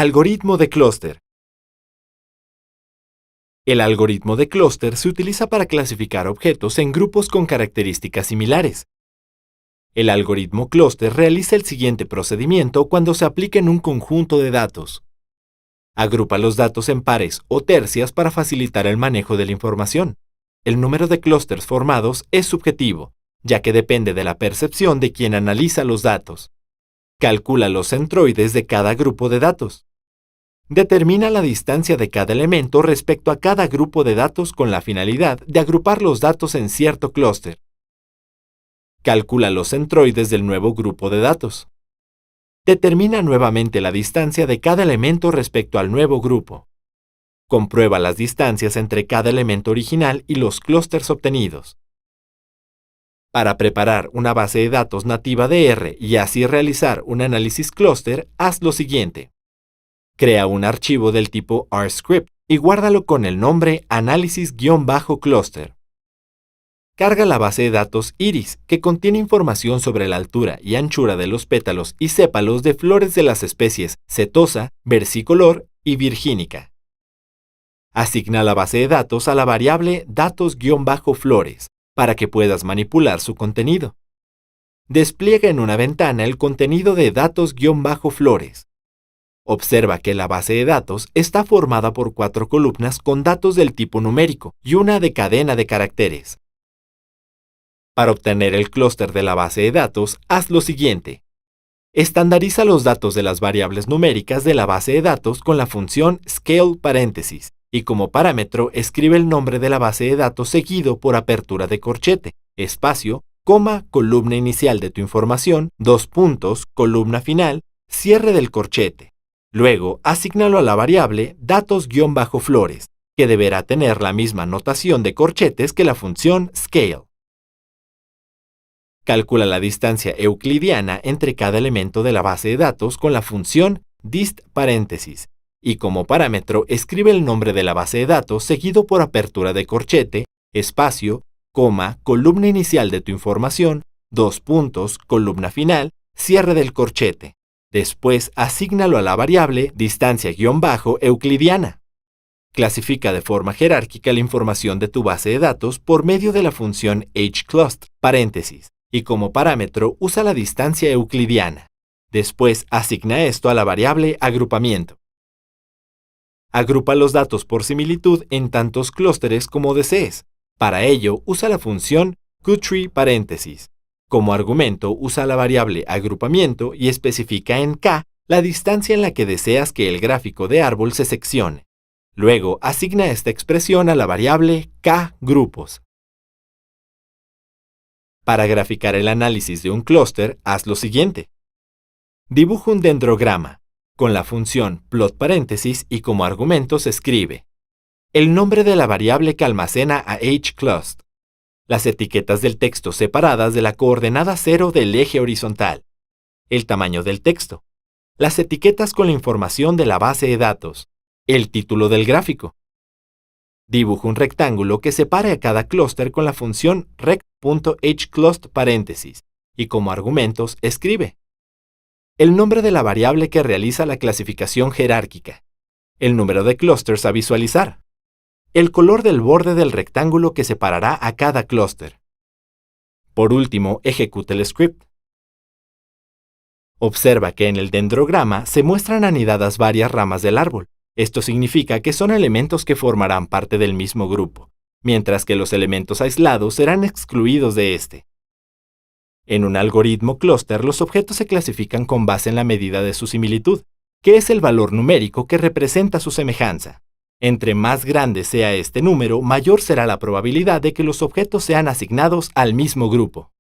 Algoritmo de clúster. El algoritmo de clúster se utiliza para clasificar objetos en grupos con características similares. El algoritmo clúster realiza el siguiente procedimiento cuando se aplica en un conjunto de datos. Agrupa los datos en pares o tercias para facilitar el manejo de la información. El número de clústeres formados es subjetivo, ya que depende de la percepción de quien analiza los datos. Calcula los centroides de cada grupo de datos. Determina la distancia de cada elemento respecto a cada grupo de datos con la finalidad de agrupar los datos en cierto clúster. Calcula los centroides del nuevo grupo de datos. Determina nuevamente la distancia de cada elemento respecto al nuevo grupo. Comprueba las distancias entre cada elemento original y los clústeres obtenidos. Para preparar una base de datos nativa de R y así realizar un análisis clúster, haz lo siguiente. Crea un archivo del tipo rscript y guárdalo con el nombre análisis-clúster. Carga la base de datos Iris, que contiene información sobre la altura y anchura de los pétalos y sépalos de flores de las especies setosa, versicolor y virgínica. Asigna la base de datos a la variable datos-flores para que puedas manipular su contenido. Despliega en una ventana el contenido de datos-flores. Observa que la base de datos está formada por 4 columnas con datos del tipo numérico y una de cadena de caracteres. Para obtener el clúster de la base de datos, haz lo siguiente. Estandariza los datos de las variables numéricas de la base de datos con la función scale paréntesis y como parámetro escribe el nombre de la base de datos seguido por apertura de corchete, espacio, coma, columna inicial de tu información, 2 puntos, columna final, cierre del corchete. Luego, asígnalo a la variable datos-flores, que deberá tener la misma notación de corchetes que la función scale. Calcula la distancia euclidiana entre cada elemento de la base de datos con la función dist paréntesis, y como parámetro escribe el nombre de la base de datos seguido por apertura de corchete, espacio, coma, columna inicial de tu información, 2 puntos, columna final, cierre del corchete. Después, asígnalo a la variable distancia-euclidiana. Clasifica de forma jerárquica la información de tu base de datos por medio de la función hclust, paréntesis, y como parámetro usa la distancia euclidiana. Después, asigna esto a la variable agrupamiento. Agrupa los datos por similitud en tantos clústeres como desees. Para ello, usa la función qtree, paréntesis. Como argumento, usa la variable agrupamiento y especifica en K la distancia en la que deseas que el gráfico de árbol se seccione. Luego, asigna esta expresión a la variable kgrupos. Para graficar el análisis de un clúster, haz lo siguiente. Dibuja un dendrograma. Con la función plot paréntesis y como argumento se escribe el nombre de la variable que almacena a hclust. Las etiquetas del texto separadas de la coordenada 0 del eje horizontal, el tamaño del texto, las etiquetas con la información de la base de datos, el título del gráfico. Dibuja un rectángulo que separe a cada clúster con la función rect.hclust paréntesis y como argumentos escribe el nombre de la variable que realiza la clasificación jerárquica, el número de clústeres a visualizar, el color del borde del rectángulo que separará a cada clúster. Por último, ejecuta el script. Observa que en el dendrograma se muestran anidadas varias ramas del árbol. Esto significa que son elementos que formarán parte del mismo grupo, mientras que los elementos aislados serán excluidos de este. En un algoritmo clúster, los objetos se clasifican con base en la medida de su similitud, que es el valor numérico que representa su semejanza. Entre más grande sea este número, mayor será la probabilidad de que los objetos sean asignados al mismo grupo.